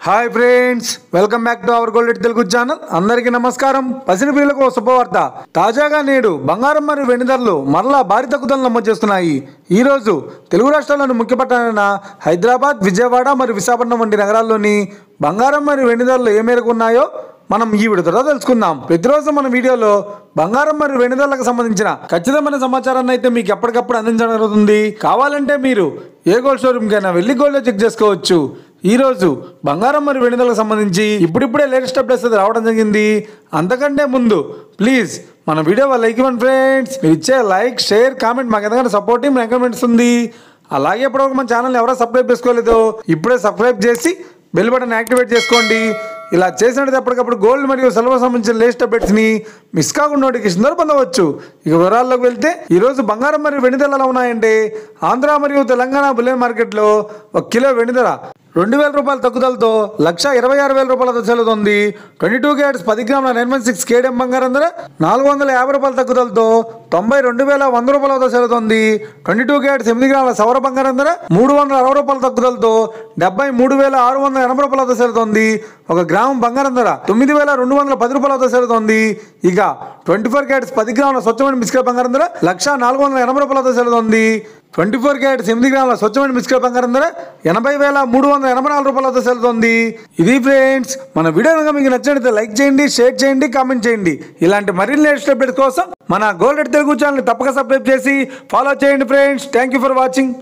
Hi friends, welcome back to our gold Telugu channel. అందరికీ నమస్కారం. పసిడి ప్రియులకు శుభవార్త. తాజాగా నేడు బంగారం మరియు వెండి ధరలు మరలా భారీ తగ్గుదలను నమోదు చేస్తున్నాయి. ఈ రోజు తెలుగు రాష్ట్రాల్లోని ముఖ్య పట్టణాలైన హైదరాబాద్, విజయవాడ మరియు విశాఖపట్నం వంటి నగరాల్లోని బంగారం మరియు వెండి ధరలు ఏ మేరకు ఉన్నాయో మనం ఈ వీడియోలో తెలుసుకుందాం. ప్రతిరోజు మన వీడియోలో బంగారం మరియు వెండి ధరలకు సంబంధించిన ఖచ్చితమైన సమాచారాన్ని అయితే మీకు ఎప్పటికప్పుడు అందించడం జరుగుతుంది. కావాలంటే మీరు ఏ గోల్డ్ షోరూమ్ కైనా వెళ్ళి గోల్డ్ చెక్ చేసుకోవచ్చు. ఈ రోజు బంగారం మరియు వెండి ధరలకు సంబంధించి ఇప్పుడిప్పుడే లేటెస్ట్ అప్డేట్స్ అయితే రావడం జరిగింది. అంతకంటే ముందు ప్లీజ్ మన వీడియో లైక్ ఇవ్వండి ఫ్రెండ్స్. మీరు ఇచ్చే లైక్, షేర్, కామెంట్ మాకు ఎంతకంటే సపోర్టివ్ ఎంకరేజ్మెంట్ ఉంది. అలాగే ఇప్పటివరకు మన ఛానల్ ఎవరో సబ్స్క్రైబ్ చేసుకోలేదో ఇప్పుడే సబ్స్క్రైబ్ చేసి బెల్ బటన్ యాక్టివేట్ చేసుకోండి. ఇలా చేసినట్టు ఎప్పటికప్పుడు గోల్డ్ మరియు సిల్వర్ సంబంధించిన లేటెస్ట్ అప్డేట్స్ ని మిస్ కాకుండా నోటిఫికేషన్ ద్వారా పొందవచ్చు. ఇక వివరాల్లోకి వెళ్తే ఈ రోజు బంగారం మరియు వెండి ధరలు ఎలా ఉన్నాయంటే, ఆంధ్ర మరియు తెలంగాణ బులియన్ మార్కెట్లో 1 కిలో వెండి ధర 2,000 రూపాయల తగ్గుదలతో 1,26,000 రూపాయలతో చెల్లుతుంది. 22 క్యారెట్స్ 10 గ్రాముల 916 కేడిఎం బంగారం ధర 450 రూపాయల తగ్గుదలతో 92,100 రూపాయలతో చెల్లుతుంది. 22 క్యారెట్స్ 8 గ్రాముల సౌర బంగారం ధర 360 రూపాయల తగ్గుదలతో 73,680 రూపాయలతో చెల్లుతుంది. 1 గ్రాము బంగారం ధర 9,210 రూపాయలతో చెల్లుతుంది. ఇక 24 క్యారెట్స్ 10 గ్రాముల స్వచ్ఛమైన మిస్కిల్ బంగారం ధర 1,480 రూపాయలతో చెల్లుతుంది. 24 క్యారెట్స్ 8 గ్రాముల స్వచ్ఛమైన మిస్కిల్ బంగారం ధర 80,384 రూపాయలతో చెల్లుతుంది. ఇది ఫ్రెండ్స్, మన వీడియో కనుక మీకు నచ్చినట్లయితే లైక్ చేయండి, షేర్ చేయండి, కామెంట్ చేయండి. ఇలాంటి మరిన్ని లేటెస్ట్ అప్డేట్స్ కోసం మన గోల్డ్ తెలుగు ఛానల్ తప్పక సబ్స్క్రైబ్ చేసి ఫాలో చేయండి friends. Thank you for watching.